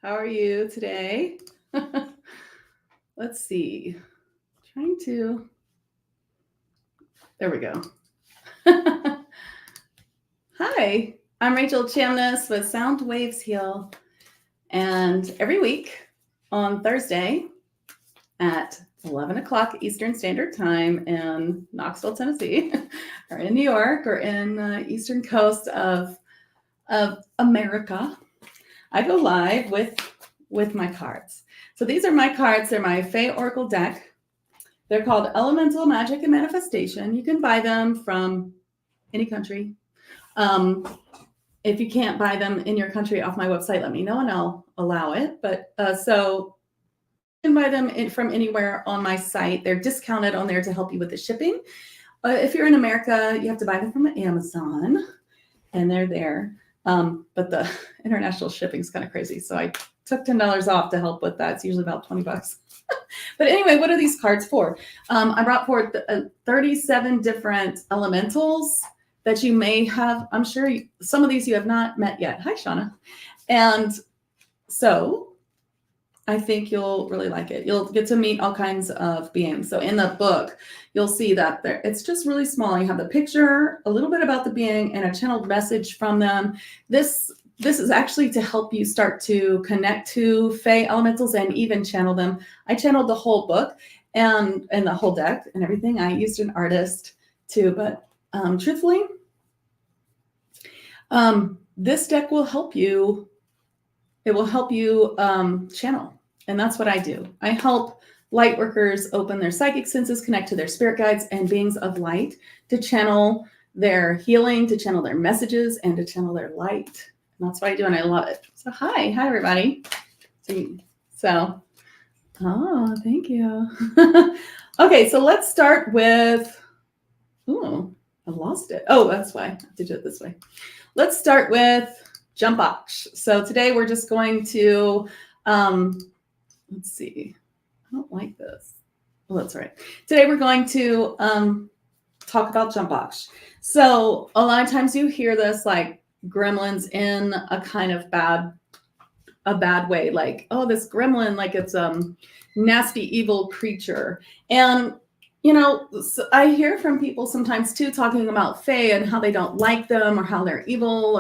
How are you today? Let's see. There we go. Hi, I'm Rachel Chamness with Sound Waves Heal. And every week on Thursday at 11 o'clock Eastern Standard Time in Knoxville, Tennessee, or in New York, or in the eastern coast of America, I go live with my cards. So these are my cards. They're my Fae Oracle deck. They're called Elemental Magic and Manifestation. You can buy them from any country. If you can't buy them in your country off my website, let me know and I'll allow it. But so you can buy them from anywhere on my site. They're discounted on there to help you with the shipping. If you're in America, you have to buy them from Amazon, and they're there. But the international shipping is kind of crazy. So I took $10 off to help with that. It's usually about $20. But anyway, what are these cards for? I brought forward 37 different elementals that you may have. I'm sure some of these you have not met yet. Hi, Shauna. And so I think you'll really like it. You'll get to meet all kinds of beings. So in the book, you'll see that it's just really small. You have the picture, a little bit about the being, and a channeled message from them. This is actually to help you start to connect to Fae elementals and even channel them. I channeled the whole book and the whole deck and everything. I used an artist too, but truthfully, this deck will help you. It will help you channel. And that's what I do. I help light workers open their psychic senses, connect to their spirit guides and beings of light to channel their healing, to channel their messages, and to channel their light. And that's what I do, and I love it. So hi everybody. So, oh, thank you. Okay, so let's start with, oh, I lost it. Oh, that's why I have to do it this way. Let's start with Jump Box. So today we're just going to, let's see. I don't like this. Oh, that's right. Today we're going to talk about Jump Box. So a lot of times you hear this like gremlins in a kind of bad way, like, oh, this gremlin, like it's nasty, evil creature. And you know, I hear from people sometimes too talking about Fae and how they don't like them or how they're evil,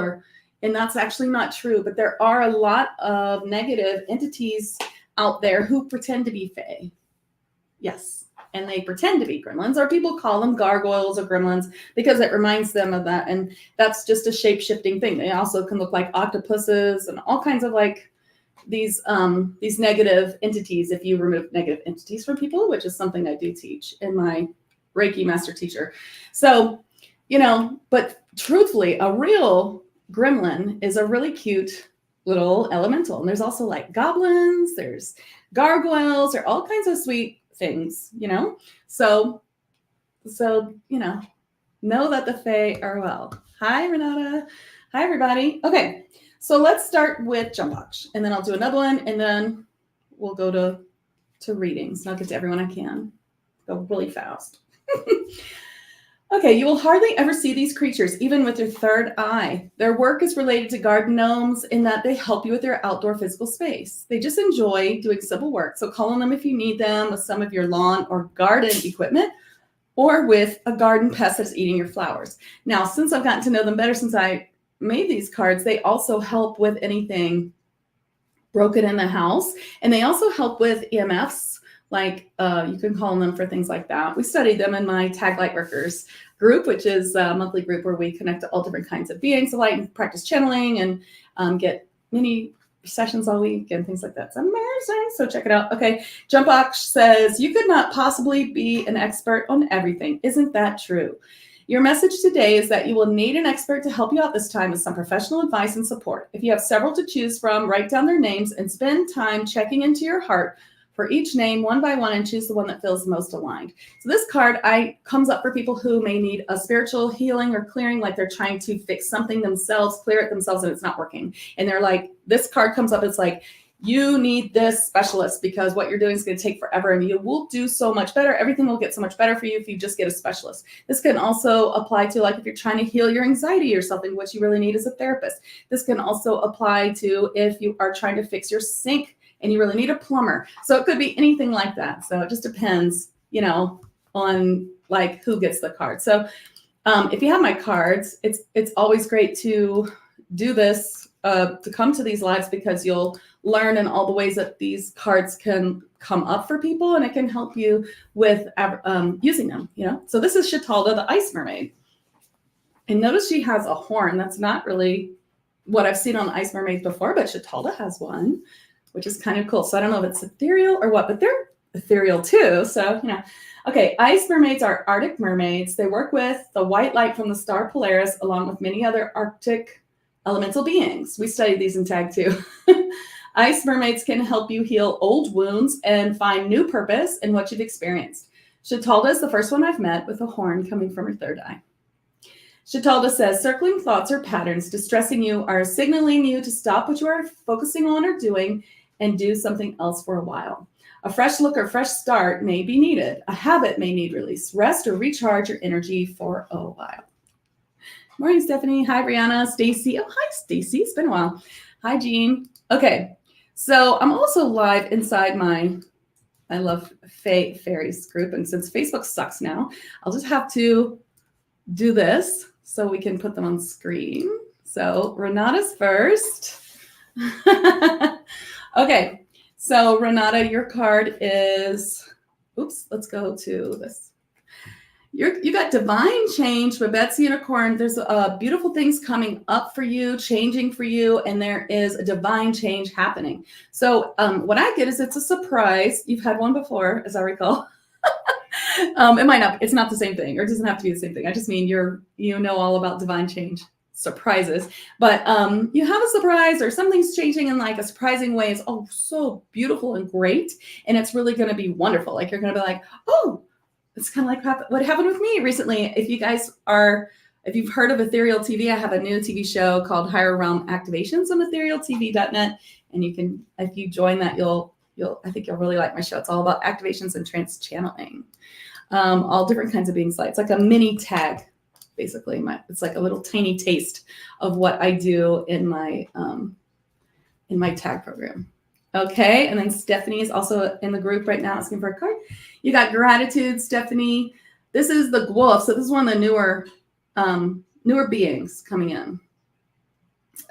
and that's actually not true. But there are a lot of negative entities out there who pretend to be Fae. Yes. And they pretend to be gremlins, or people call them gargoyles or gremlins because it reminds them of that. And that's just a shape-shifting thing. They also can look like octopuses and all kinds of like these negative entities if you remove negative entities from people, which is something I do teach in my Reiki Master Teacher. So, you know, but truthfully, a real gremlin is a really cute little elemental. And there's also like goblins, there's gargoyles, there are all kinds of sweet things, you know? So, you know that the Fae are well. Hi, Renata. Hi, everybody. Okay. So let's start with Jump Box, and then I'll do another one, and then we'll go to readings. And I'll get to everyone I can. Go really fast. Okay, you will hardly ever see these creatures, even with your third eye. Their work is related to garden gnomes in that they help you with your outdoor physical space. They just enjoy doing simple work, so call on them if you need them with some of your lawn or garden equipment, or with a garden pest that's eating your flowers. Now, since I've gotten to know them better since I made these cards, they also help with anything broken in the house, and they also help with EMFs. Like you can call on them for things like that. We studied them in my Tag Lightworkers group, which is a monthly group where we connect to all different kinds of beings of light and practice channeling and get mini sessions all week and things like that. It's amazing. So check it out. Okay. Jump Box says, you could not possibly be an expert on everything. Isn't that true? Your message today is that you will need an expert to help you out this time with some professional advice and support. If you have several to choose from, write down their names and spend time checking into your heart for each name one by one and choose the one that feels most aligned. So this card comes up for people who may need a spiritual healing or clearing, like they're trying to fix something themselves, clear it themselves, and it's not working. And they're like, this card comes up, it's like, you need this specialist because what you're doing is going to take forever and you will do so much better. Everything will get so much better for you if you just get a specialist. This can also apply to like if you're trying to heal your anxiety or something, what you really need is a therapist. This can also apply to if you are trying to fix your sink and you really need a plumber. So it could be anything like that. So it just depends, you know, on like who gets the card. So if you have my cards, it's always great to do this, to come to these lives because you'll learn in all the ways that these cards can come up for people and it can help you with using them, you know? So this is Chitalda, the Ice Mermaid. And notice she has a horn. That's not really what I've seen on Ice Mermaids before, but Chitalda has one, which is kind of cool. So I don't know if it's ethereal or what, but they're ethereal too. So, you know. Okay, ice mermaids are Arctic mermaids. They work with the white light from the star Polaris along with many other Arctic elemental beings. We studied these in tag too. Ice mermaids can help you heal old wounds and find new purpose in what you've experienced. Chitalda is the first one I've met with a horn coming from her third eye. Chitalda says, circling thoughts or patterns distressing you are signaling you to stop what you are focusing on or doing and do something else for a while. A fresh look or fresh start may be needed. A habit may need release. Rest or recharge your energy for a while. Morning, Stephanie. Hi, Brianna. Stacy. Oh, hi, Stacy. It's been a while. Hi, Jean. Okay, so I'm also live inside my I love Fae Fairies group. And since Facebook sucks now, I'll just have to do this so we can put them on screen. So Renata's first. Okay. So Renata, your card is, oops, let's go to this. You got divine change, Babette's unicorn. There's beautiful things coming up for you, changing for you, and there is a divine change happening. So what I get is it's a surprise. You've had one before, as I recall. It might not, it's not the same thing, or it doesn't have to be the same thing. I just mean you know all about divine change. Surprises, but you have a surprise or something's changing in like a surprising way. It's so beautiful and great, and it's really going to be wonderful. Like you're going to be like, oh, it's kind of like what happened with me recently. If you've heard of Ethereal TV, I have a new TV show called Higher Realm Activations on etherealtv.net, and you can, if you join that, I think you'll really like my show. It's all about activations and trance channeling, all different kinds of beings. It's like a mini tag. Basically, it's like a little tiny taste of what I do in my tag program. Okay, and then Stephanie is also in the group right now asking for a card. You got gratitude, Stephanie. This is the Gwolf. So this is one of the newer beings coming in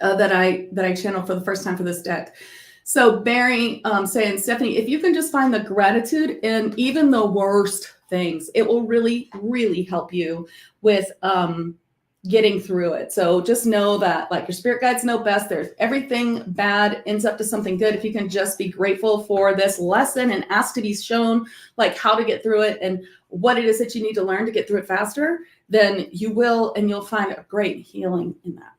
that I channeled for the first time for this deck. So Barry saying, Stephanie, if you can just find the gratitude in even the worst things, it will really, really help you with getting through it. So just know that like your spirit guides know best. There's everything bad ends up to something good. If you can just be grateful for this lesson and ask to be shown like how to get through it and what it is that you need to learn to get through it faster, then you will, and you'll find a great healing in that.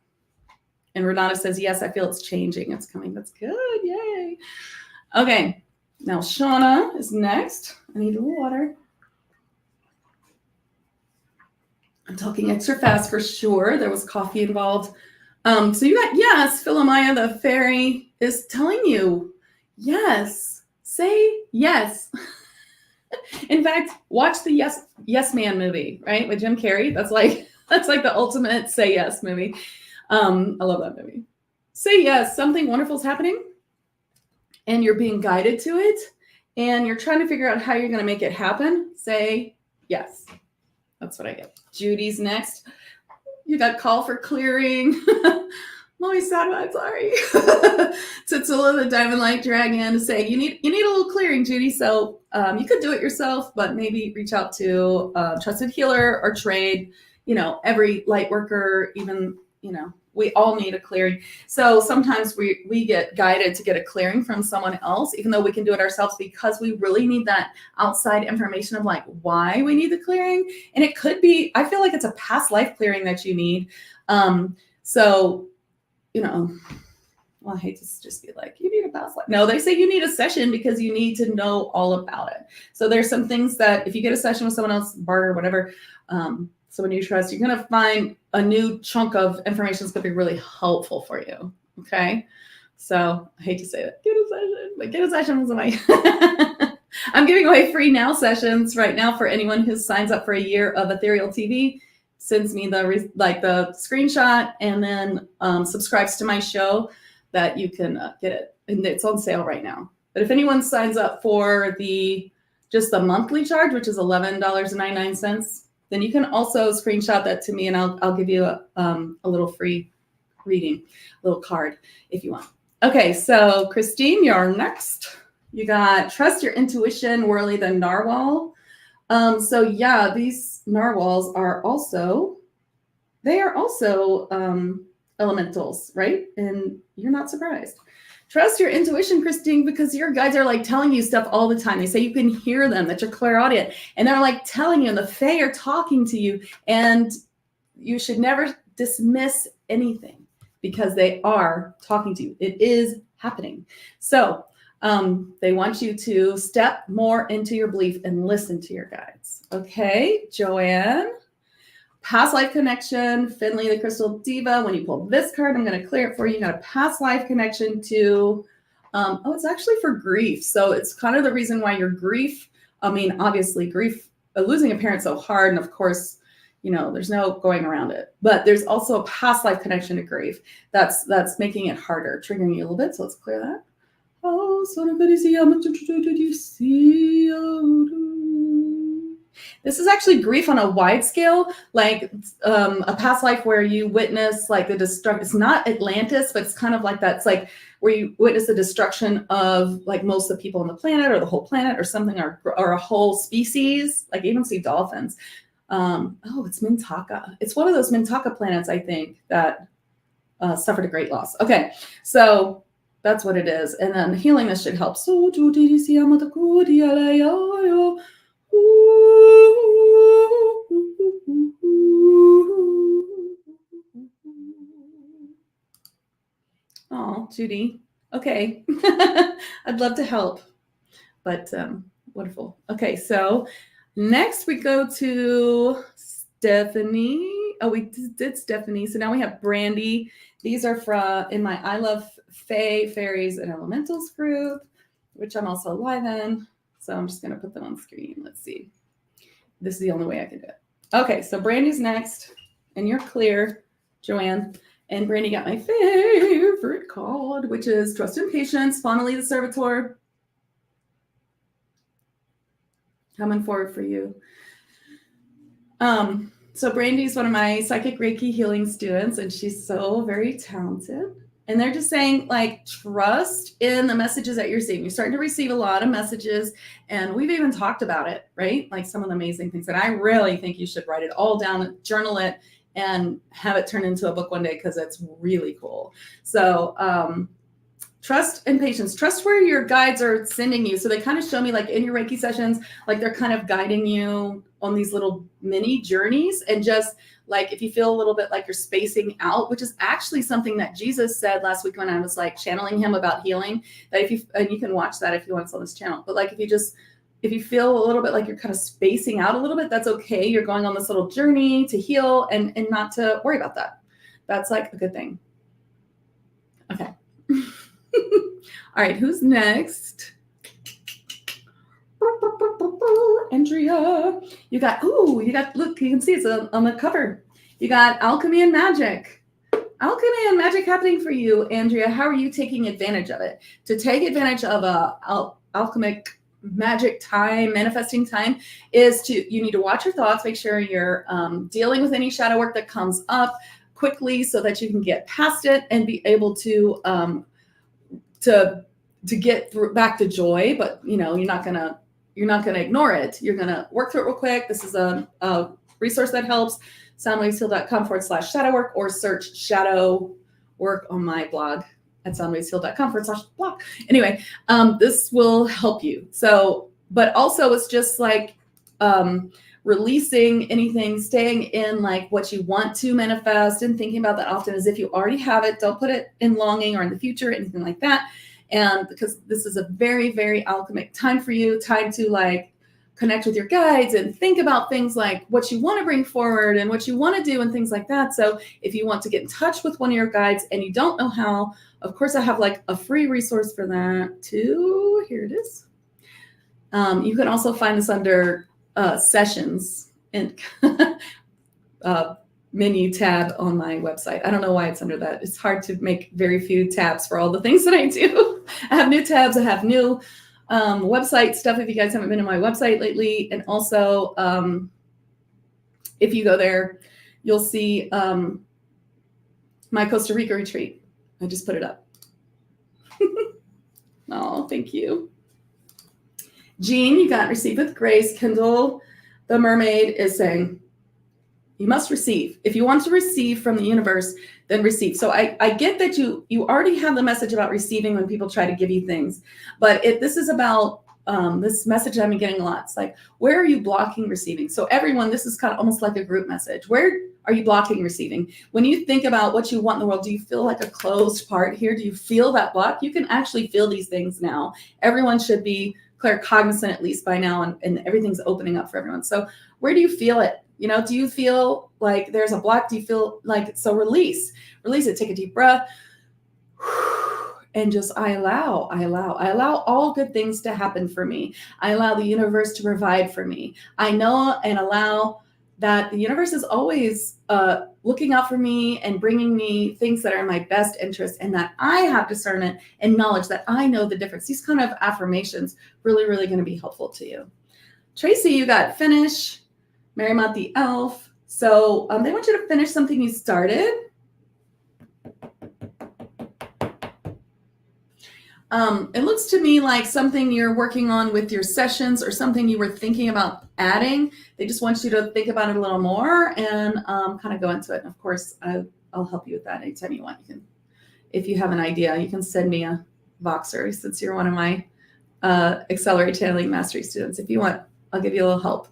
And Renata says, yes, I feel it's changing. It's coming. That's good. Yay. Okay. Now Shauna is next. I need a little water. I'm talking extra fast for sure. There was coffee involved. So you got, yes, Philomaya, the fairy is telling you, yes, say yes. In fact, watch the Yes Man movie, right? With Jim Carrey. That's like the ultimate say yes movie. I love that movie. Say yes, something wonderful is happening and you're being guided to it and you're trying to figure out how you're going to make it happen. Say yes. That's what I get. Judy's next. You got call for clearing. Molly sad, I'm sorry. Titsula, the Diamond Light Dragon, to say you need a little clearing, Judy. So you could do it yourself, but maybe reach out to a trusted healer or trade. Every light worker, even we all need a clearing. So sometimes we get guided to get a clearing from someone else, even though we can do it ourselves because we really need that outside information of like why we need the clearing. And it could be, I feel like it's a past life clearing that you need. Well, I hate to just be like, you need a past life. No, they say you need a session because you need to know all about it. So there's some things that if you get a session with someone else, barter, whatever, someone you trust, you're going to find a new chunk of information that's going to be really helpful for you. Okay. So I hate to say that. Get a But get a session with somebody. I'm giving away free now sessions right now for anyone who signs up for a year of Ethereal TV, sends me the screenshot, and then subscribes to my show, that you can get it. And it's on sale right now. But if anyone signs up for just the monthly charge, which is $11.99, then you can also screenshot that to me, and I'll give you a little free reading, a little card if you want. Okay, so Christine, you're next. You got Trust Your Intuition, Whirly the Narwhal. So yeah, these narwhals are also elementals, right? And you're not surprised. Trust your intuition, Christine, because your guides are like telling you stuff all the time. They say you can hear them, that you're clairaudient, and they're like telling you, and the Fae are talking to you, and you should never dismiss anything because they are talking to you. It is happening. So they want you to step more into your belief and listen to your guides. Okay, Joanne. Past life connection, Finley, the crystal diva. When you pull this card, I'm going to clear it for you. You got a past life connection to, it's actually for grief. So it's kind of the reason why your grief, obviously grief, losing a parent so hard. And of course, there's no going around it, but there's also a past life connection to grief. That's making it harder, triggering you a little bit. So let's clear that. Oh, this is actually grief on a wide scale, like a past life where you witness like the destruction. It's not Atlantis, but it's kind of like that. It's like where you witness the destruction of like most of the people on the planet, or the whole planet, or something, or a whole species. Like even see dolphins. It's Mintaka. It's one of those Mintaka planets, I think, that suffered a great loss. Okay, so that's what it is. And then healing this should help. So oh, Judy. Okay. I'd love to help, but wonderful. Okay, so next we go to Stephanie. Oh, we did Stephanie. So now we have Brandy. These are in my I Love Fae, Fairies, and Elementals group, which I'm also live in. So I'm just going to put them on screen. Let's see. This is the only way I can do it. Okay, so Brandy's next, and you're clear, Joanne. And Brandy got my favorite card, which is Trust and Patience, Finally the Servitor. Coming forward for you. So Brandy's one of my psychic Reiki healing students, and she's so very talented. And they're just saying, like, trust in the messages that you're seeing. You're starting to receive a lot of messages, and we've even talked about it, right? Like some of the amazing things. And I really think you should write it all down, journal it, and have it turn into a book one day, because it's really cool. So trust and patience. Trust where your guides are sending you. So they kind of show me, like in your Reiki sessions, like they're kind of guiding you on these little mini journeys. And just like, if you feel a little bit like you're spacing out, which is actually something that Jesus said last week when I was like channeling him about healing, that and you can watch that if you want on this channel. But like, if you feel a little bit like you're kind of spacing out a little bit, that's okay. You're going on this little journey to heal, and not to worry about that. That's like a good thing. Okay. All right, who's next? Andrea. Look, you can see it's on the cover. You got Alchemy and Magic. Alchemy and Magic happening for you, Andrea. How are you taking advantage of it? To take advantage of alchemic magic time, manifesting time, you need to watch your thoughts, make sure you're dealing with any shadow work that comes up quickly so that you can get past it and be able to get back to joy. But you're not gonna ignore it. You're gonna work through it real quick. This is a resource that helps. soundwavesheal.com/shadow work, or search shadow work on my blog at soundwavesheal.com/blog. Anyway, this will help you. So, but also it's just like releasing anything, staying in like what you want to manifest, and thinking about that often as if you already have it. Don't put it in longing or in the future, anything like that. And because this is a very, very alchemic time for you, time to like connect with your guides and think about things like what you want to bring forward and what you want to do and things like that. So if you want to get in touch with one of your guides and you don't know how, of course, I have like a free resource for that too. Here it is. You can also find this under sessions and menu tab on my website. I don't know why it's under that. It's hard to make very few tabs for all the things that I do. I have new tabs. I have new website stuff if you guys haven't been to my website lately. And also, if you go there, you'll see my Costa Rica retreat. I just put it up. Oh, thank you. Jean, you got receive with grace. Kendall, the mermaid, is saying, you must receive. If you want to receive from the universe, then receive. So I get that you already have the message about receiving when people try to give you things. But this is about this message I've been getting a lot. It's like, where are you blocking receiving? So everyone, this is kind of almost like a group message. Where are you blocking receiving? When you think about what you want in the world, do you feel like a closed part here? Do you feel that block? You can actually feel these things now. Everyone should be claircognizant at least by now, and everything's opening up for everyone. So where do you feel it? You know, do you feel like there's a block? Do you feel like, so release it, take a deep breath and just, I allow all good things to happen for me. I allow the universe to provide for me. I know and allow that the universe is always looking out for me and bringing me things that are in my best interest, and that I have discernment and knowledge that I know the difference. These kind of affirmations really, really going to be helpful to you. Tracy, you got finish. Marymount the elf. So they want you to finish something you started. It looks to me like something you're working on with your sessions or something you were thinking about adding. They just want you to think about it a little more and kind of go into it. And of course, I'll help you with that anytime you want. You can, if you have an idea, you can send me a Voxer since you're one of my Accelerated Channeling Mastery students. If you want, I'll give you a little help.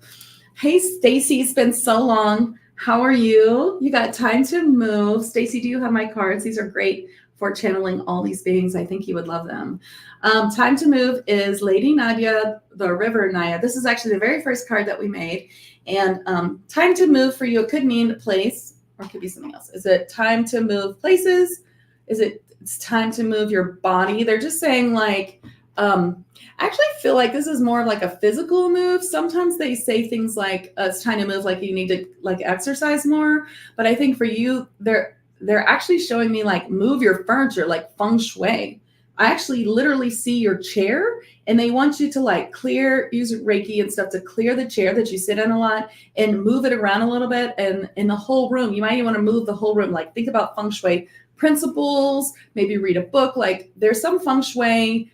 Hey, Stacy, it's been so long. How are you? You got time to move. Stacy, do you have my cards? These are great for channeling all these beings. I think you would love them. Time to move is Lady Nadia, the River Naya. This is actually the very first card that we made. And time to move for you, it could mean place, or it could be something else. Is it time to move places? It's time to move your body? They're just saying like, I actually feel like this is more of like a physical move. Sometimes they say things like it's time to move, like you need to like exercise more. But I think for you, they're actually showing me like move your furniture, like feng shui. I actually literally see your chair, and they want you to like use Reiki and stuff to clear the chair that you sit in a lot and move it around a little bit. And in the whole room, you might even want to move the whole room. Like think about feng shui principles, maybe read a book. Like there's some feng shui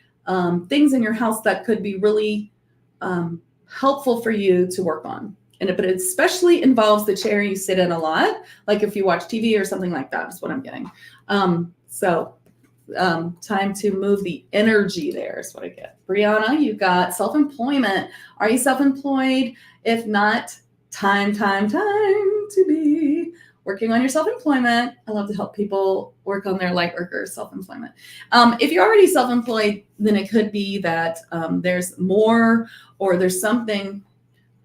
things in your house that could be really helpful for you to work on. But it especially involves the chair you sit in a lot, like if you watch TV or something like that is what I'm getting. Time to move the energy there is what I get. Brianna, you got self-employment. Are you self-employed? If not, time to be working on your self-employment. I love to help people work on their light worker self-employment. If you're already self-employed, then it could be that there's more, or there's something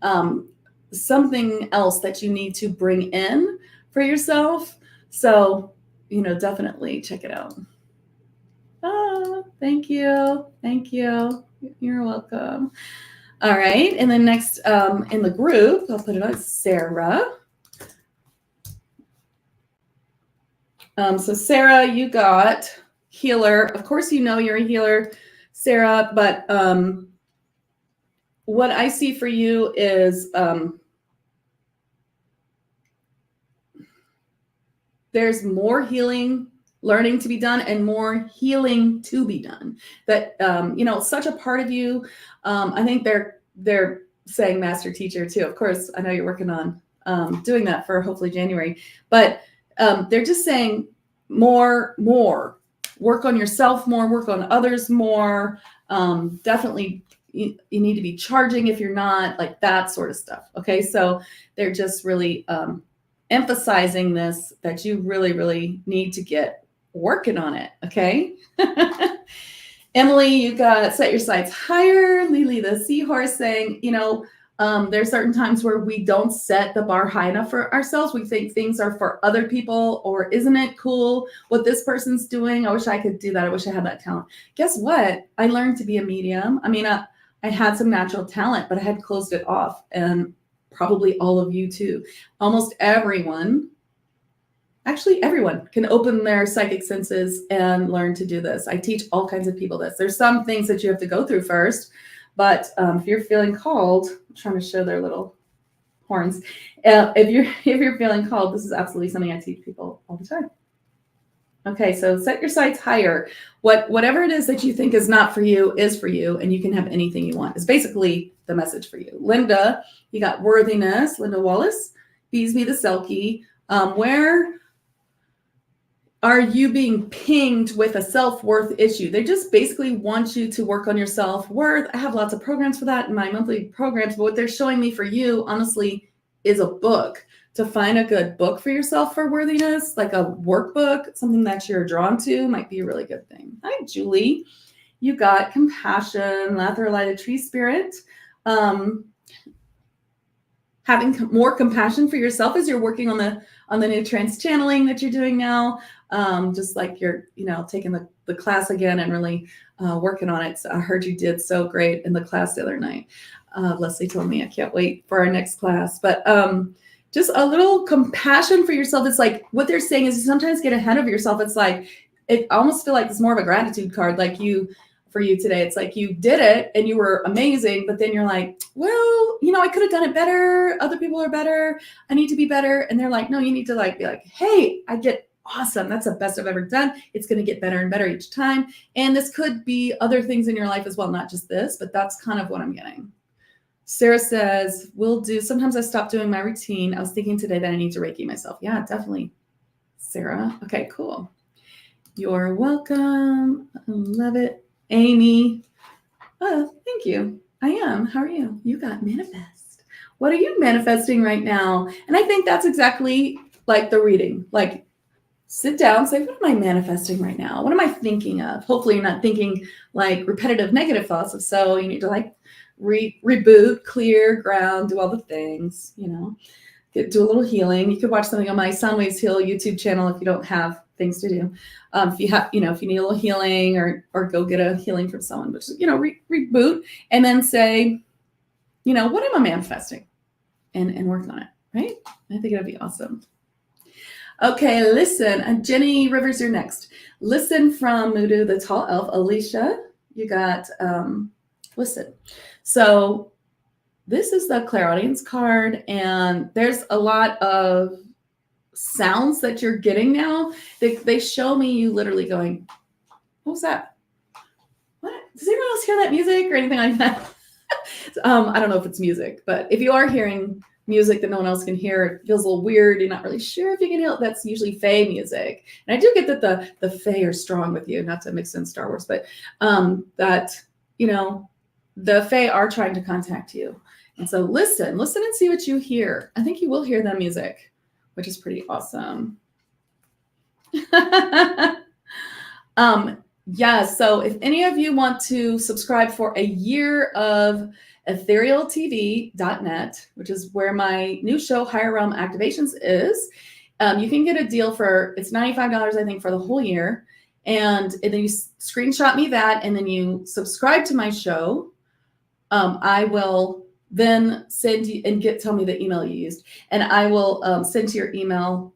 else that you need to bring in for yourself. So, definitely check it out. Thank you. You're welcome. All right. And then next in the group, I'll put it on Sarah. So Sarah, you got healer. Of course, you're a healer, Sarah, but what I see for you is there's more healing, learning to be done, and more healing to be done. That, such a part of you. I think they're saying master teacher too. Of course, I know you're working on doing that for hopefully January, but they're just saying more, work on yourself more, work on others more. Definitely you need to be charging if you're not, like that sort of stuff. Okay. So they're just really emphasizing this, that you really, really need to get working on it. Okay. Emily, you got set your sights higher. Lily, the seahorse, saying, There's certain times where we don't set the bar high enough for ourselves. We think things are for other people, or isn't it cool what this person's doing? I wish I could do that. I wish I had that talent. Guess what? I learned to be a medium. I mean, I had some natural talent, but I had closed it off, and probably all of you too. Almost everyone, actually everyone, can open their psychic senses and learn to do this. I teach all kinds of people this. There's some things that you have to go through first, but if you're feeling called, I'm trying to show their little horns. If you're feeling called, this is absolutely something I teach people all the time. Okay, so set your sights higher. Whatever it is that you think is not for you is for you, and you can have anything you want. It's basically the message for you. Linda, you got worthiness. Linda Wallace, Beesby the Selkie. Where are you being pinged with a self-worth issue? They just basically want you to work on your self-worth. I have lots of programs for that in my monthly programs, but what they're showing me for you, honestly, is a book. To find a good book for yourself for worthiness, like a workbook, something that you're drawn to, might be a really good thing. Hi, Julie. You got compassion, Lathrolita tree spirit. Having more compassion for yourself as you're working on the new trance channeling that you're doing now. Just like you're, taking the class again and really working on it. So I heard you did so great in the class the other night. Leslie told me I can't wait for our next class. But just a little compassion for yourself. It's like what they're saying is you sometimes get ahead of yourself. It's like, it almost feel like it's more of a gratitude card. Like for you today, it's like you did it and you were amazing, but then you're like, well, I could have done it better. Other people are better. I need to be better. And they're like, no, you need to be like, hey, I did awesome. That's the best I've ever done. It's going to get better and better each time. And this could be other things in your life as well, not just this, but that's kind of what I'm getting. Sarah says, will do. Sometimes I stop doing my routine. I was thinking today that I need to Reiki myself. Yeah, definitely. Sarah. Okay, cool. You're welcome. I love it. Amy. Oh, thank you. I am. How are you? You got manifest. What are you manifesting right now? And I think that's exactly like the reading. Like, sit down, say, what am I manifesting right now? What am I thinking of? Hopefully you're not thinking like repetitive negative thoughts. If so, you need to reboot, clear, ground, do all the things, do a little healing. You could watch something on my Sound Waves Heal YouTube channel if you don't have things to do. If you have, if you need a little healing or go get a healing from someone, but just, reboot and then say, what am I manifesting and work on it. Right. I think it'd be awesome. Okay. Listen, Jenny Rivers, you're next. Listen from Mudu, the tall elf. Alicia, you got, listen. So this is the clairaudience card, and there's a lot of sounds that you're getting now. They show me you literally going, what was that? What? Does anyone else hear that music or anything like that? I don't know if it's music, but if you are hearing music that no one else can hear, it feels a little weird. You're not really sure if you can hear it. That's usually Fae music. And I do get that the Fae are strong with you, not to mix in Star Wars, but that, the Fae are trying to contact you. And so listen and see what you hear. I think you will hear that music, which is pretty awesome. Yeah, so if any of you want to subscribe for a year of etherealtv.net, which is where my new show, Higher Realm Activations, is, you can get a deal it's $95, I think, for the whole year. And then you screenshot me that, and then you subscribe to my show. I will then send you and tell me the email you used, and I will send to your email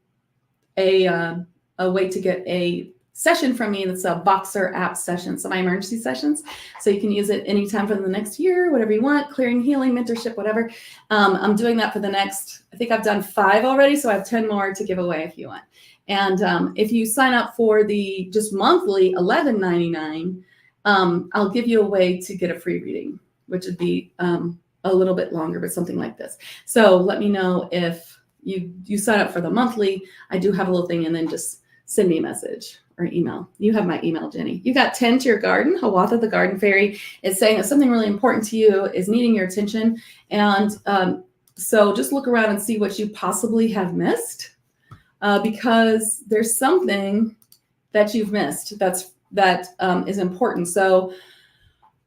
a way to get a session from me. That's a Voxer app session, so my emergency sessions. So you can use it anytime for the next year, whatever you want, clearing, healing, mentorship, whatever. I'm doing that for the next, I think I've done 5 already, so I have 10 more to give away if you want. And if you sign up for the just monthly $11.99, I'll give you a way to get a free reading, which would be a little bit longer, but something like this. So let me know if you sign up for the monthly. I do have a little thing, and then just send me a message or email. You have my email, Jenny. You got 10 to your garden. Hawatha, the garden fairy, is saying that something really important to you is needing your attention. And so just look around and see what you possibly have missed, because there's something that you've missed that is important. So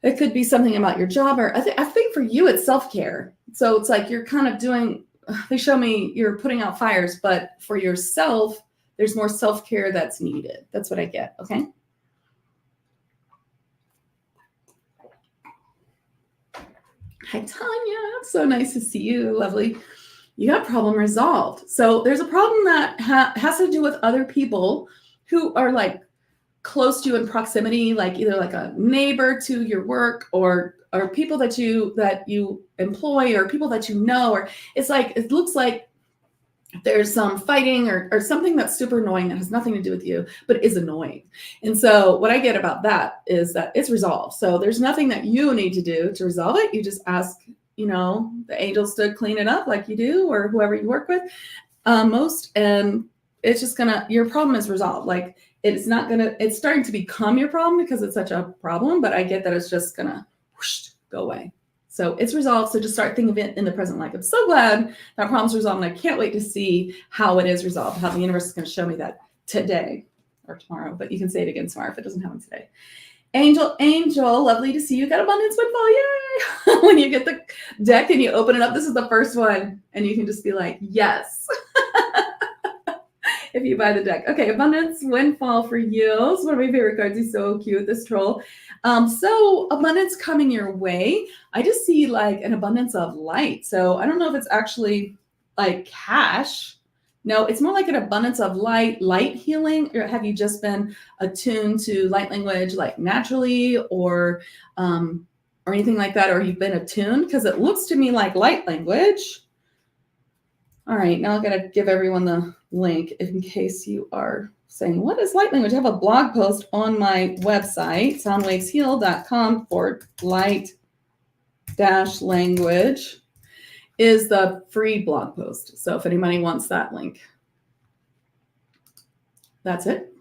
it could be something about your job, or I think for you, it's self-care. So it's like you're kind of doing, they show me you're putting out fires, but for yourself, there's more self-care that's needed. That's what I get, okay? Hi, Tanya. So nice to see you. Lovely. You got problem resolved. So there's a problem that has to do with other people who are like close to you in proximity, like either like a neighbor to your work or people that you employ or people that you know, or it's like, it looks like there's some fighting or something that's super annoying that has nothing to do with you, but is annoying. And so what I get about that is that it's resolved. So there's nothing that you need to do to resolve it. You just ask, the angels to clean it up like you do, or whoever you work with most. And it's just your problem is resolved. Like it's starting to become your problem because it's such a problem, but I get that it's just gonna whoosh, go away. So it's resolved. So just start thinking of it in the present. Like, I'm so glad that problem's resolved. And I can't wait to see how it is resolved, how the universe is going to show me that today or tomorrow. But you can say it again tomorrow if it doesn't happen today. Angel, lovely to see you. Got abundance windfall. Yay. When you get the deck and you open it up, this is the first one. And you can just be like, yes. If you buy the deck. Okay, abundance windfall for you. It's one of my favorite cards. He's so cute, this troll. So abundance coming your way. I just see like an abundance of light. So I don't know if it's actually like cash. No, it's more like an abundance of light healing. Or have you just been attuned to light language like naturally or anything like that? Or you've been attuned? Because it looks to me like light language. All right, now I've got to give everyone the link in case you are saying, what is light language? I have a blog post on my website, soundwavesheal.com/light-language is the free blog post. So if anybody wants that link, that's it.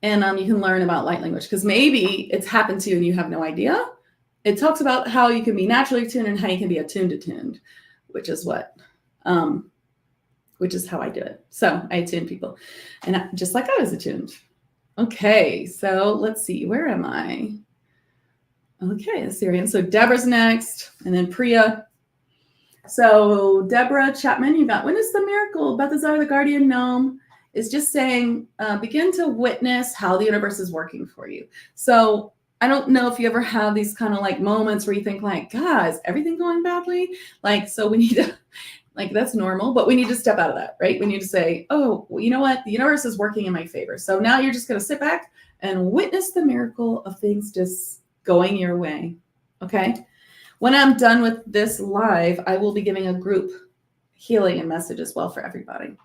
And you can learn about light language because maybe it's happened to you and you have no idea. It talks about how you can be naturally attuned and how you can be attuned, which is how I do it. So I attune people and just like I was attuned. Okay. So let's see, where am I? Okay. Assyrian. So Deborah's next and then Priya. So Deborah Chapman, you got witness the miracle. Balthazar, the guardian gnome, is just saying, begin to witness how the universe is working for you. So I don't know if you ever have these kind of like moments where you think like, God, is everything going badly? Like, so we need to, like, that's normal, but we need to step out of that, right? We need to say, oh, well, you know what? The universe is working in my favor. So now you're just going to sit back and witness the miracle of things just going your way. Okay. When I'm done with this live, I will be giving a group healing and message as well for everybody.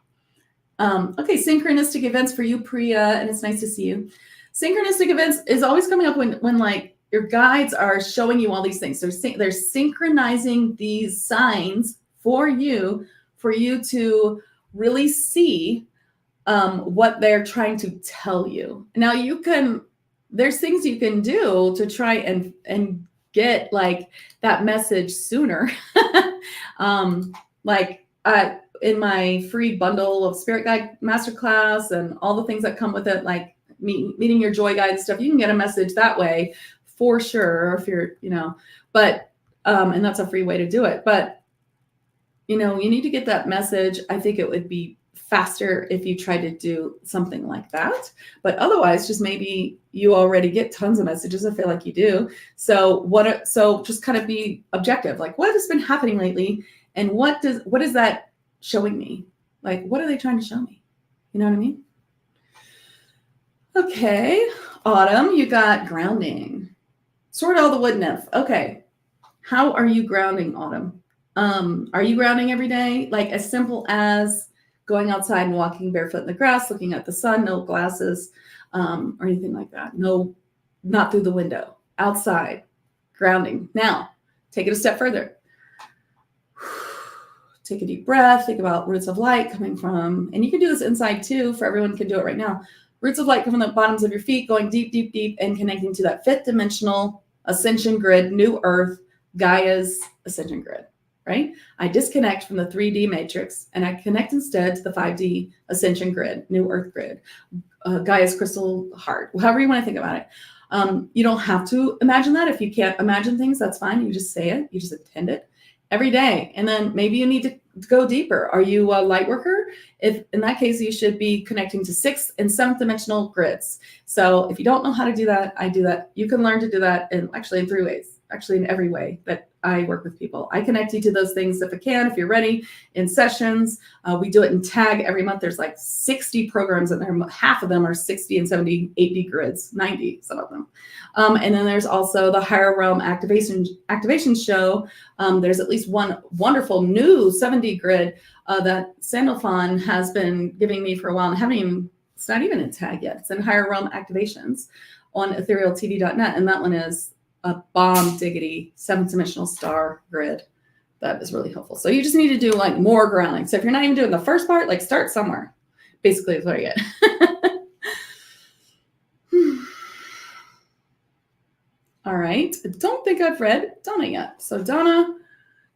Okay. Synchronistic events for you, Priya. And it's nice to see you. Synchronistic events is always coming up when like your guides are showing you all these things. They're synchronizing these signs for you to really see what they're trying to tell you. Now there's things you can do to try and get like that message sooner. In my free bundle of Spirit Guide Masterclass and all the things that come with it, like meeting your joy guide and stuff, you can get a message that way for sure. If you're, but, and that's a free way to do it. But, you need to get that message. I think it would be faster if you try to do something like that. But otherwise, just maybe you already get tons of messages. I feel like you do. So just kind of be objective. Like, what has been happening lately? And what is that showing me? Like, what are they trying to show me? You know what I mean? Okay. Autumn, you got grounding. Sort all the wood nymph. Okay. How are you grounding, Autumn? Are you grounding every day? Like as simple as going outside and walking barefoot in the grass, looking at the sun, no glasses, or anything like that. No, not through the window, outside, grounding. Now, take it a step further. Take a deep breath. Think about roots of light coming from, and you can do this inside too, for everyone can do it right now. Roots of light coming from the bottoms of your feet, going deep, deep, deep, and connecting to that fifth dimensional ascension grid, new earth, Gaia's ascension grid. Right? I disconnect from the 3D matrix and I connect instead to the 5D ascension grid, new earth grid, Gaia's crystal heart, however you want to think about it. You don't have to imagine that. If you can't imagine things, that's fine. You just say it, you just attend it. every day. And then maybe you need to go deeper. Are you a light worker? If in that case, you should be connecting to 6th and 7th dimensional grids. So if you don't know how to do that, I do that. You can learn to do that in 3 ways, actually in every way that I work with people. I connect you to those things if I can, if you're ready, in sessions. We do it in tag every month. There's like 60 programs in there. Half of them are 60 and 70, 80 grids, 90, some of them. And then there's also the Higher Realm Activation Show. There's at least one wonderful new 70 grid that Sandalphon has been giving me for a while. And it's not even in tag yet. It's in Higher Realm Activations on etherealtv.net. And that one is a bomb diggity 7th dimensional star grid. That is really helpful. So you just need to do like more grounding. So if you're not even doing the first part, like start somewhere. Basically is what I get. All right. I don't think I've read Donna yet. So Donna,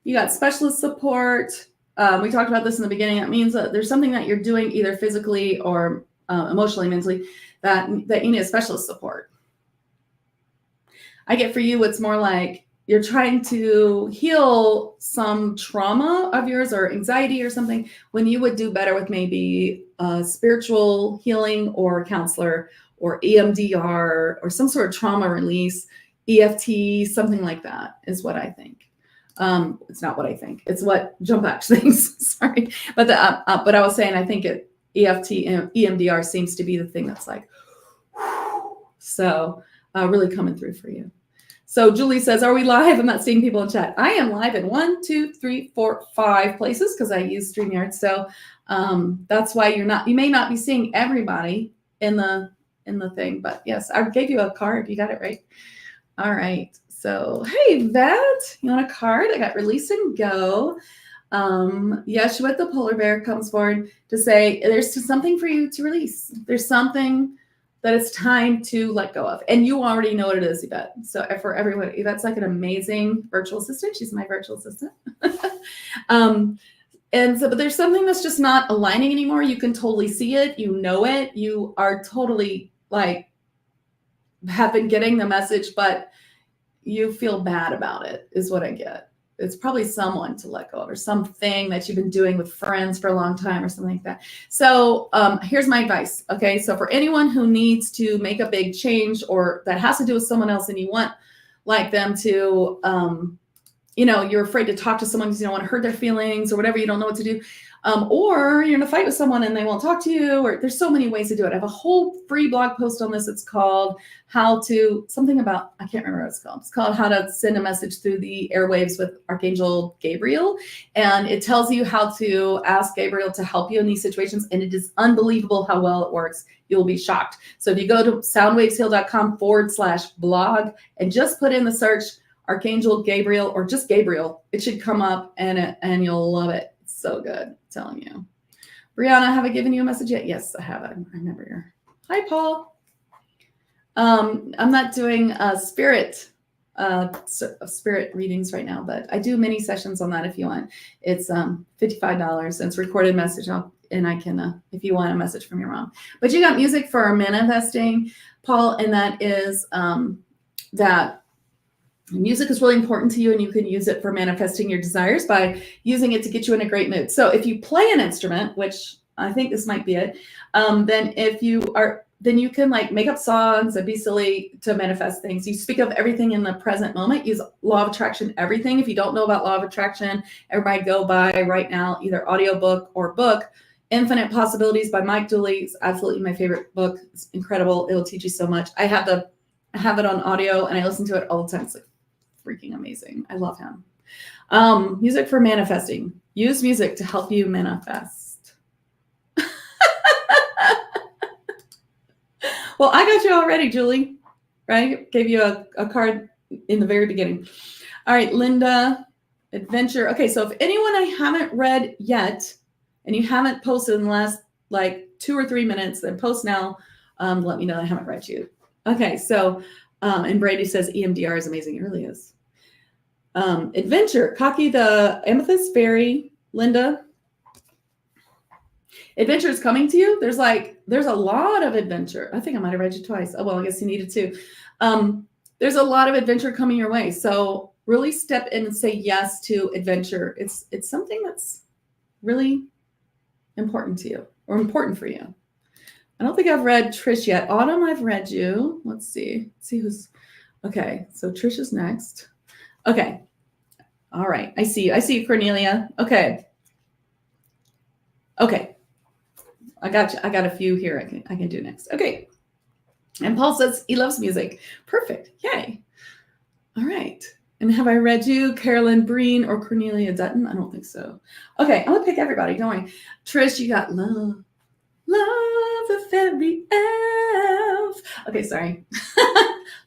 you got specialist support. We talked about this in the beginning. That means that there's something that you're doing either physically or emotionally, mentally, that you need a specialist support. I get for you, it's more like you're trying to heal some trauma of yours or anxiety or something, when you would do better with maybe spiritual healing or counselor or EMDR or some sort of trauma release, EFT, something like that is what I think. It's not what I think. It's what Jumpax thinks. Sorry. But I was saying, I think EFT and EMDR seems to be the thing that's like, so really coming through for you. So Julie says, are we live? I'm not seeing people in chat. I am live in 1, 2, 3, 4, 5 places because I use StreamYard. So that's why you may not be seeing everybody in the thing, but yes, I gave you a card. You got it right. All right. So, hey, Vet, you want a card? I got release and go. Yeshua the polar bear comes forward to say there's something for you to release. There's something that it's time to let go of. And you already know what it is, Yvette. So for everyone, Yvette's like an amazing virtual assistant. She's my virtual assistant. But there's something that's just not aligning anymore. You can totally see it. You know it. You are totally like, have been getting the message, but you feel bad about it is what I get. It's probably someone to let go of or something that you've been doing with friends for a long time or something like that. So here's my advice. Okay. So for anyone who needs to make a big change or that has to do with someone else and you want like them to, you're afraid to talk to someone because you don't want to hurt their feelings or whatever, you don't know what to do. Or you're in a fight with someone and they won't talk to you, or there's so many ways to do it. I have a whole free blog post on this. It's called I can't remember what it's called. It's called How to Send a Message Through the Airwaves with Archangel Gabriel. And it tells you how to ask Gabriel to help you in these situations. And it is unbelievable how well it works. You'll be shocked. So if you go to soundwavesheal.com/blog and just put in the search Archangel Gabriel or just Gabriel, it should come up and you'll love it. So good, I'm telling you. Brianna, have I given you a message yet? Yes, I have. I remember your. Hi, Paul. I'm not doing spirit readings right now, but I do mini sessions on that if you want. It's $55 and it's recorded message. And I can, if you want a message from your mom. But you got music for manifesting, Paul, and that is that. Music is really important to you, and you can use it for manifesting your desires by using it to get you in a great mood. So if you play an instrument, which I think this might be it, then you can like make up songs and be silly to manifest things. You speak of everything in the present moment. Use law of attraction, everything. If you don't know about law of attraction, everybody go buy right now either audiobook or book. Infinite Possibilities by Mike Dooley. It's absolutely my favorite book. It's incredible. It'll teach you so much. I have it on audio and I listen to it all the time. It's like freaking amazing. I love him. Music for manifesting. Use music to help you manifest. Well, I got you already, Julie. Right? Gave you a card in the very beginning. All right, Linda, adventure. Okay, so if anyone I haven't read yet, and you haven't posted in the last like 2 or 3 minutes, then post now. Let me know I haven't read you. Okay, so and Brady says EMDR is amazing. It really is. Adventure, Cocky the Amethyst Fairy, Linda. Adventure is coming to you. There's a lot of adventure. I think I might have read you twice. Oh, well, I guess you needed to. There's a lot of adventure coming your way. So really step in and say yes to adventure. It's something that's really important to you or important for you. I don't think I've read Trish yet. Autumn, I've read you. Let's see. Let's see who's okay. So Trish is next. Okay. All right. I see you. I see you, Cornelia. Okay. Okay. I got you. I got a few here I can do next. Okay. And Paul says he loves music. Perfect. Yay. All right. And have I read you, Carolyn Breen or Cornelia Dutton? I don't think so. Okay. I'm going to pick everybody. Don't worry. Trish, you got love. Love the fairy elf. Okay, sorry.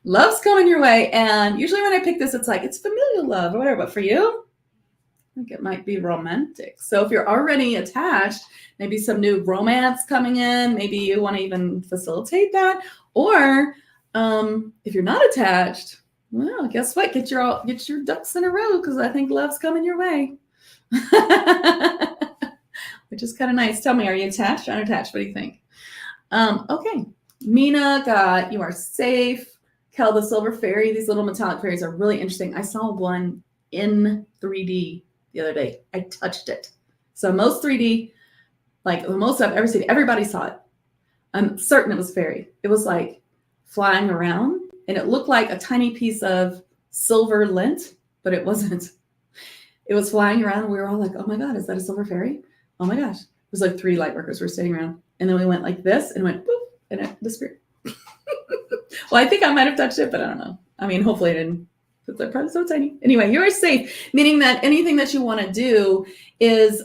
Love's coming your way. And usually when I pick this, it's like, it's familial love or whatever. But for you, I think it might be romantic. So if you're already attached, maybe some new romance coming in. Maybe you want to even facilitate that. Or if you're not attached, well, guess what? Get your ducks in a row because I think love's coming your way. Which is kind of nice. Tell me, are you attached or unattached? What do you think? Okay. Mina got You Are Safe. Kel, the Silver Fairy. These little metallic fairies are really interesting. I saw one in 3D the other day. I touched it. So most 3D, like the most I've ever seen, everybody saw it. I'm certain it was fairy. It was like flying around and it looked like a tiny piece of silver lint, but it wasn't. It was flying around and we were all like, oh my God, is that a silver fairy? Oh my gosh. It was like 3 light workers were sitting around. And then we went like this and went boop and it disappeared. Well, I think I might have touched it, but I don't know. I mean, hopefully I didn't. They're probably so tiny. Anyway, you're safe, meaning that anything that you want to do is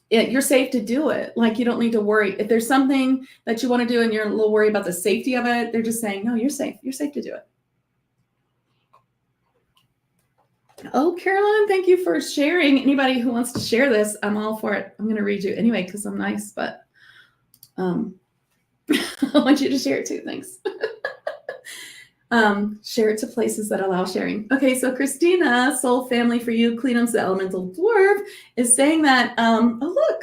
you're safe to do it. Like you don't need to worry. If there's something that you want to do and you're a little worried about the safety of it, they're just saying, no, you're safe. You're safe to do it. Oh, Caroline, thank you for sharing. Anybody who wants to share this, I'm all for it. I'm going to read you anyway because I'm nice, but I want you to share it too. Thanks. Share it to places that allow sharing. Okay, so Christina, Soul Family for You, Cleanum's the Elemental Dwarf, is saying that, oh, look,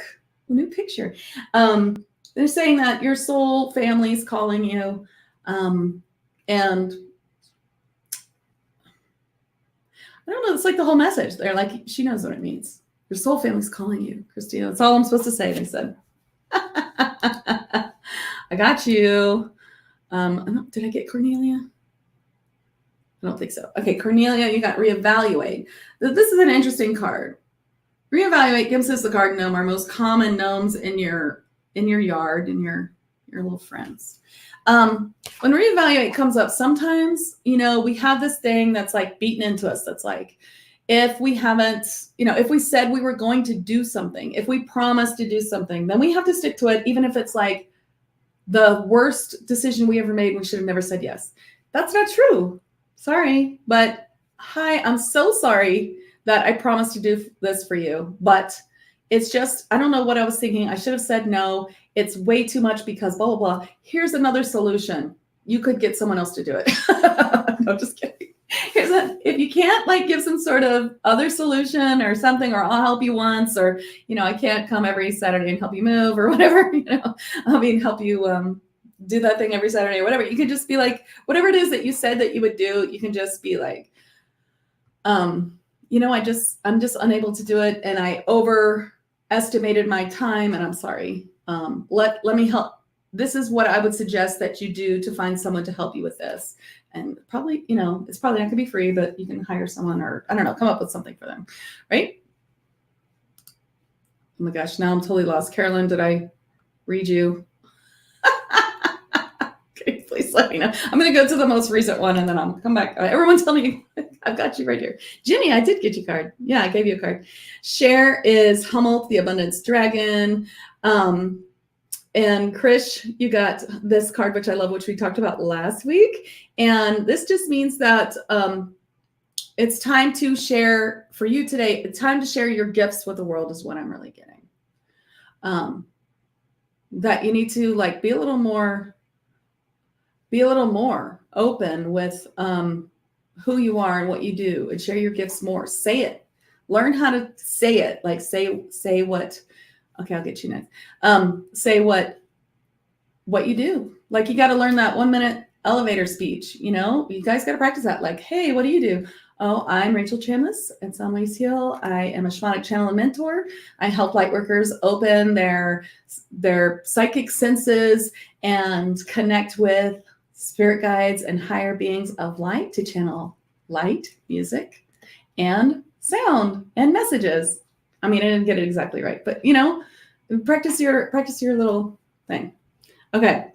a new picture. They're saying that your soul family's calling you, and I don't know, it's like the whole message. They're like, she knows what it means. Your soul family's calling you, Christina. That's all I'm supposed to say, they said. I got you. Did I get Cornelia? I don't think so. Okay, Cornelia, you got Reevaluate. This is an interesting card. Reevaluate gives us the garden gnome, our most common gnomes in your yard, in your little friends. When Reevaluate comes up, sometimes, we have this thing that's like beaten into us. That's like, if we haven't, if we said we were going to do something, if we promised to do something, then we have to stick to it, even if it's like the worst decision we ever made. We should have never said yes. That's not true. Sorry, but hi, I'm so sorry that I promised to do this for you, but it's just, I don't know what I was thinking. I should have said no. It's way too much because blah, blah, blah. Here's another solution. You could get someone else to do it. No, just kidding. If you can't give some sort of other solution or something, or I'll help you once, or, I can't come every Saturday and help you move or whatever, help you do that thing every Saturday or whatever. You could just be like, whatever it is that you said that you would do, you can just be like, I'm just unable to do it. And I overestimated my time and I'm sorry. Let me help. This is what I would suggest that you do to find someone to help you with this. And probably, it's probably not gonna be free, but you can hire someone or I don't know, come up with something for them. Right? Oh my gosh, now I'm totally lost. Carolyn, did I read you? Okay, please let me know. I'm going to go to the most recent one and then I'll come back. Everyone tell me I've got you right here. Ginny, I did get you a card. Yeah, I gave you a card. Cher is Hummel, the Abundance Dragon. And Krish, you got this card, which I love, which we talked about last week. And this just means that it's time to share for you today. It's time to share your gifts with the world is what I'm really getting. That you need to be a little more open with who you are and what you do and share your gifts more. Say it. Learn how to say it. Say what. Okay, I'll get you next. Say what you do. You got to learn that 1 minute elevator speech. You know, you guys got to practice that. Like, hey, what do you do? Oh, I'm Rachel Chamness at Soundwaves Heal. I am a shamanic channel and mentor. I help light workers open their psychic senses and connect with spirit guides and higher beings of light to channel light, music, and sound and messages. I mean, I didn't get it exactly right, but you know, practice your little thing. Okay.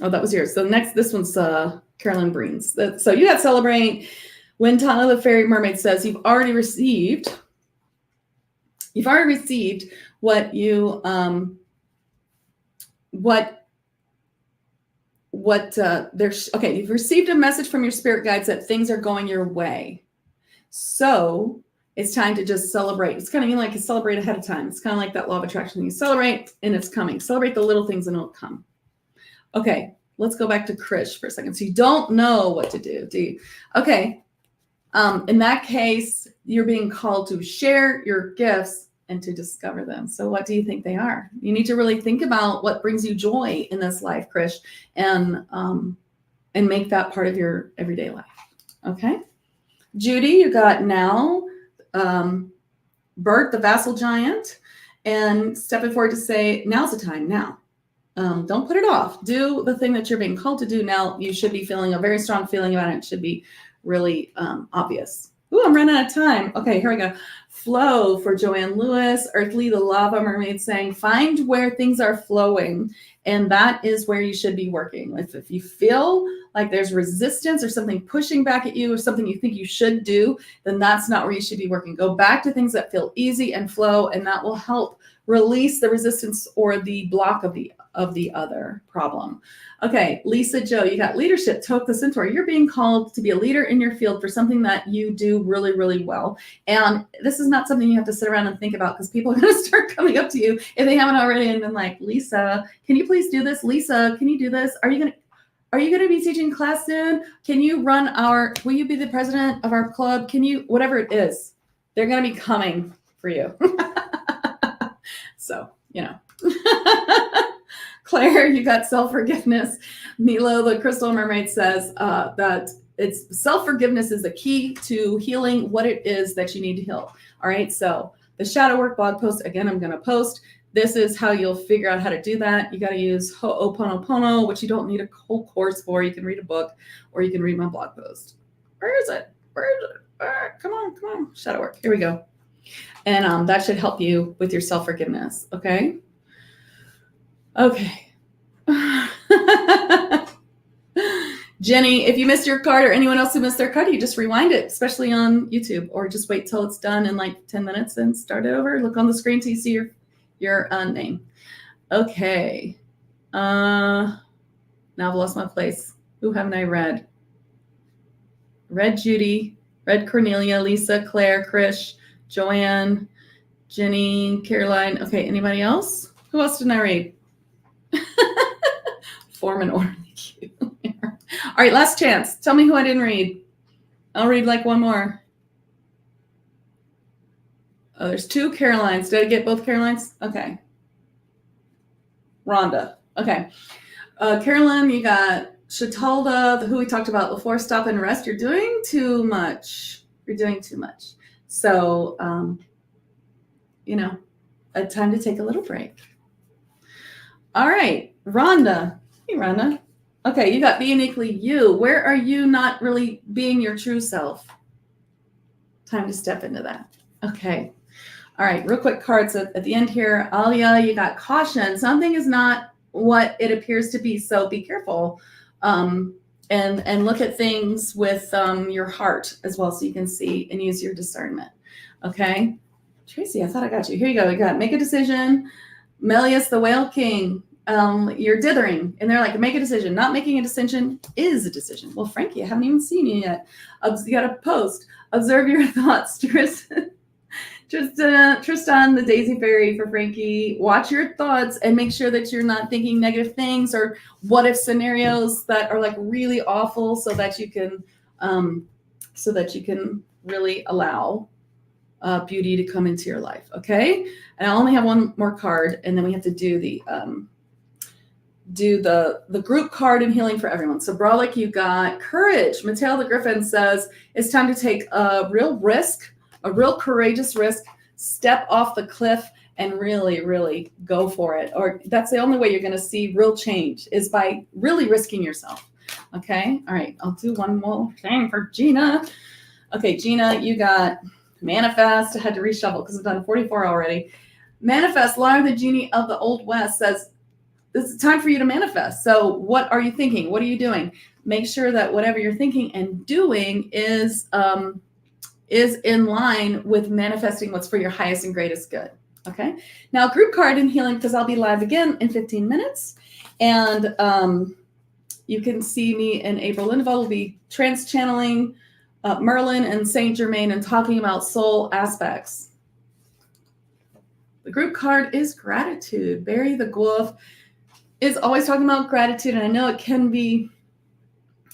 Oh, that was yours. So next, this one's Carolyn Breen's. So you got celebrate. When Tana the Fairy Mermaid says you've already received what you okay, you've received a message from your spirit guides that things are going your way. So it's time to just celebrate. It's kind of like you celebrate ahead of time. It's kind of like that law of attraction. You celebrate and it's coming. Celebrate the little things and it'll come. Okay, let's go back to Krish for a second. So you don't know what to do you? Okay. In that case, you're being called to share your gifts and to discover them. So what do you think they are? You need to really think about what brings you joy in this life, Krish, and make that part of your everyday life. Okay. Judy, you got now, Bert, the vassal giant, and stepping forward to say, now's the time now. Don't put it off. Do the thing that you're being called to do now. You should be feeling a very strong feeling about it. It should be really obvious. Ooh, I'm running out of time. Okay, here we go. Flow for Joanne Lewis. Earthly, the lava mermaid, saying, find where things are flowing. And that is where you should be working. If you feel like there's resistance or something pushing back at you or something you think you should do, then that's not where you should be working. Go back to things that feel easy and flow, and that will help release the resistance or the block of the other problem. Okay, Lisa Joe, you got leadership, Toke the Centaur. You're being called to be a leader in your field for something that you do really, really well. And this is not something you have to sit around and think about, because people are going to start coming up to you if they haven't already and been like, Lisa, can you please do this? Lisa, can you do this? Are you going to be teaching class soon? Can you will you be the president of our club? Can you, whatever it is, they're going to be coming for you. So, you know. Claire, you got self-forgiveness. Milo, the crystal mermaid, says that it's self-forgiveness is the key to healing what it is that you need to heal. All right. So the shadow work blog post, again, I'm going to post. This is how you'll figure out how to do that. You got to use Ho'oponopono, which you don't need a whole course for. You can read a book or you can read my blog post. Where is it? Come on. Shadow work. Here we go. And that should help you with your self-forgiveness. Okay. Okay. Jenny, if you missed your card or anyone else who missed their card, you just rewind it, especially on YouTube, or just wait till it's done in like 10 minutes and start it over. Look on the screen till you see your name. Okay. Now I've lost my place. Who haven't I read? Read Judy, read Cornelia, Lisa, Claire, Krish, Joanne, Jenny, Caroline. Okay, anybody else? Who else didn't I read? Form and orderly queue. All right, last chance. Tell me who I didn't read. I'll read like one more. Oh, there's two Carolines. Did I get both Carolines? Okay. Rhonda. Okay. Carolyn, you got Shatalda, who we talked about before. Stop and rest. You're doing too much. So, a time to take a little break. All right, Rhonda. Hey, Rhonda. Okay, you got be uniquely you. Where are you not really being your true self? Time to step into that. Okay. All right, real quick cards at the end here. Alia, you got caution. Something is not what it appears to be, so be careful. And look at things with your heart as well, so you can see and use your discernment. Okay. Tracy, I thought I got you. Here you go. We got make a decision. Melius, the Whale King, you're dithering. And they're like, make a decision. Not making a decision is a decision. Well, Frankie, I haven't even seen you yet. You got to post. Observe your thoughts. Tristan, the Daisy Fairy for Frankie. Watch your thoughts and make sure that you're not thinking negative things or what if scenarios that are like really awful, so that you can really allow beauty to come into your life. Okay. And I only have one more card, and then we have to do do the group card and healing for everyone. So Brolic, you got courage. Mateo the Griffin says it's time to take a real risk, a real courageous risk, step off the cliff and really, really go for it. Or that's the only way you're going to see real change is by really risking yourself. Okay. All right. I'll do one more thing for Gina. Okay. Gina, you got manifest. I had to reshuffle because I've done 44 already. Manifest, Lara the Genie of the Old West says, this is time for you to manifest. So what are you thinking? What are you doing? Make sure that whatever you're thinking and doing is in line with manifesting what's for your highest and greatest good. Okay. Now group card and healing, because I'll be live again in 15 minutes. And you can see me in April. Lindeval will be trans-channeling Merlin and Saint Germain and talking about soul aspects. The group card is gratitude. Barry the Wolf is always talking about gratitude. And I know it can be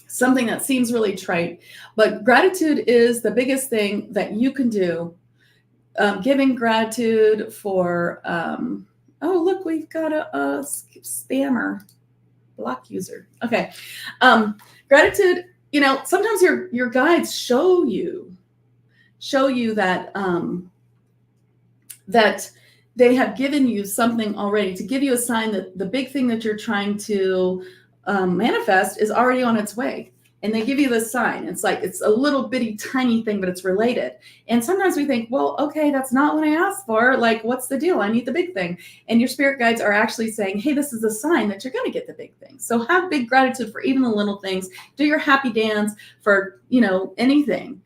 something that seems really trite, but gratitude is the biggest thing that you can do. Giving gratitude for, oh, look, we've got a spammer, block user. Okay. Gratitude, you know, sometimes your guides show you that, that they have given you something already to give you a sign that the big thing that you're trying to manifest is already on its way. And they give you this sign. It's like, it's a little bitty tiny thing, but it's related. And sometimes we think, well, okay, that's not what I asked for. Like, what's the deal? I need the big thing. And your spirit guides are actually saying, hey, this is a sign that you're going to get the big thing. So have big gratitude for even the little things. Do your happy dance for, you know, anything.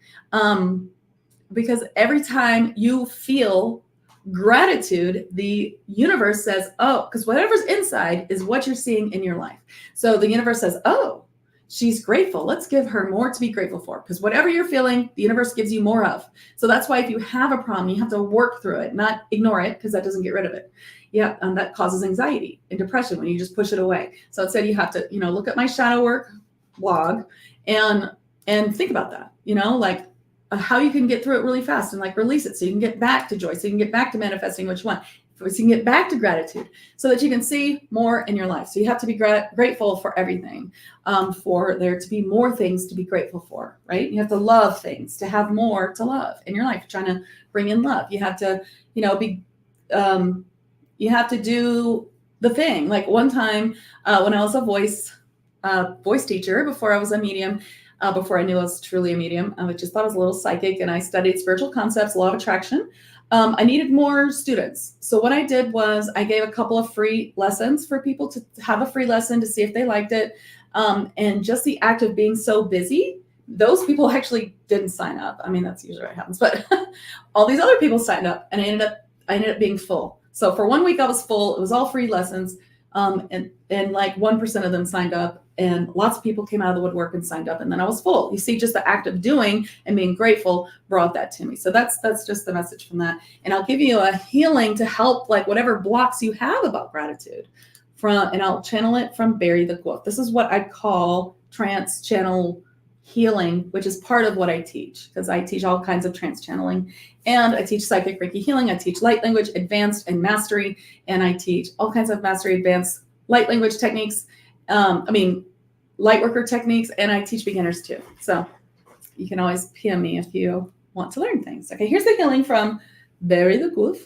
Because every time you feel gratitude, the universe says, oh, because whatever's inside is what you're seeing in your life. So the universe says, oh, she's grateful. Let's give her more to be grateful for, because whatever you're feeling, the universe gives you more of. So that's why if you have a problem, you have to work through it, not ignore it, because that doesn't get rid of it. Yeah, that causes anxiety and depression when you just push it away. So instead, you have to, you know, look at my shadow work blog and think about that, you know, like how you can get through it really fast and like release it so you can get back to joy, so you can get back to manifesting which one. So you can get back to gratitude so that you can see more in your life. So you have to be grateful for everything, for there to be more things to be grateful for, right? You have to love things, to have more to love in your life. You're trying to bring in love. You have to, you know, you have to do the thing. Like one time when I was a voice teacher, before I was a medium, before I knew I was truly a medium, I just thought I was a little psychic, and I studied spiritual concepts, law of attraction. I needed more students. So what I did was I gave a couple of free lessons for people to have a free lesson to see if they liked it. And just the act of being so busy, those people actually didn't sign up. I mean, that's usually what happens, but all these other people signed up, and I ended up being full. So for 1 week I was full. It was all free lessons. And like 1% of them signed up, and lots of people came out of the woodwork and signed up, and then I was full. You see, just the act of doing and being grateful brought that to me. So that's just the message from that. And I'll give you a healing to help, like whatever blocks you have about gratitude and I'll channel it from Barry the Wolf. This is what I call trance channel healing, which is part of what I teach, because I teach all kinds of trance channeling, and I teach psychic Reiki healing. I teach light language, advanced and mastery, and I teach all kinds of mastery, advanced light language techniques. Light worker techniques, and I teach beginners too. So you can always PM me if you want to learn things. Okay, here's the healing from Barry the Wolf.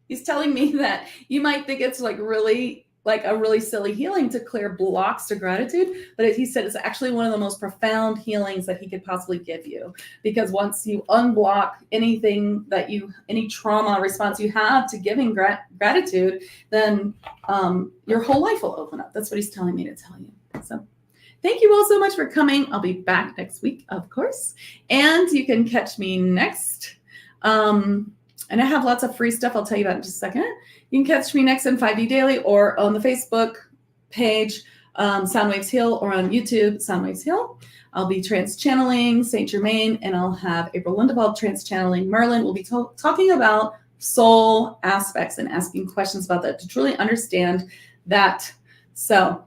He's telling me that you might think it's like a really silly healing to clear blocks to gratitude, but he said it's actually one of the most profound healings that he could possibly give you, because once you unblock anything any trauma response you have to giving gratitude, then your whole life will open up. That's what he's telling me to tell you. So thank you all so much for coming. I'll be back next week, of course, and you can catch me next. And I have lots of free stuff I'll tell you about in just a second. You can catch me next in 5D Daily or on the Facebook page. Soundwaves Heal, or on YouTube, Soundwaves Heal. I'll be trans-channeling Saint Germain, and I'll have April Lindevald trans-channeling Merlin. We'll be talking about soul aspects and asking questions about that to truly understand that. So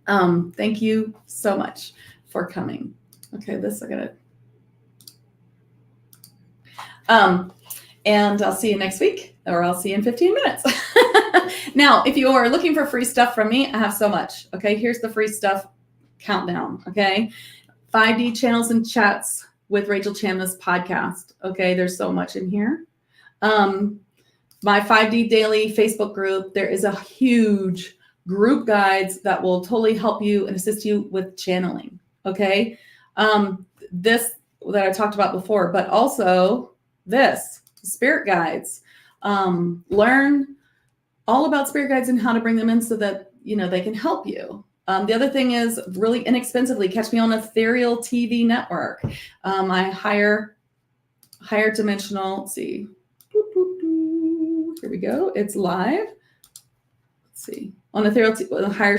thank you so much for coming. Okay, this I gotta. And I'll see you next week, or I'll see you in 15 minutes. Now, if you are looking for free stuff from me, I have so much. Okay, here's the free stuff countdown. Okay, 5D channels and chats with Rachel Chamness podcast. Okay, there's so much in here. My 5D daily Facebook group. There is a huge group guides that will totally help you and assist you with channeling. Okay, this that I talked about before, but also this spirit guides. Learn all about spirit guides and how to bring them in so that they can help you. The other thing is, really inexpensively, catch me on Ethereal TV network. I higher dimensional. Let's see. Here we go. It's live. Let's see. On Ethereal higher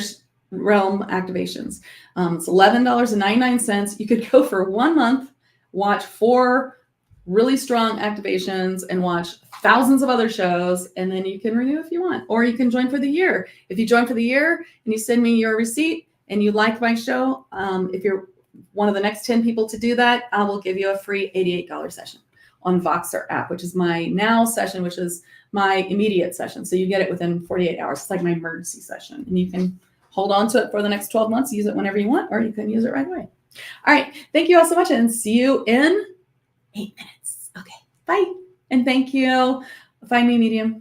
realm activations. It's $11.99. You could go for 1 month, watch 4 really strong activations, and watch thousands of other shows, and then you can renew if you want, or you can join for the year. If you join for the year and you send me your receipt and you like my show, if you're one of the next 10 people to do that, I will give you a free $88 session on Voxer app, which is my now session, which is my immediate session. So you get it within 48 hours. It's like my emergency session, and you can hold on to it for the next 12 months, use it whenever you want, or you can use it right away. All right. Thank you all so much, and see you in 8 minutes. Okay. Bye. And thank you. FindMeAMedium.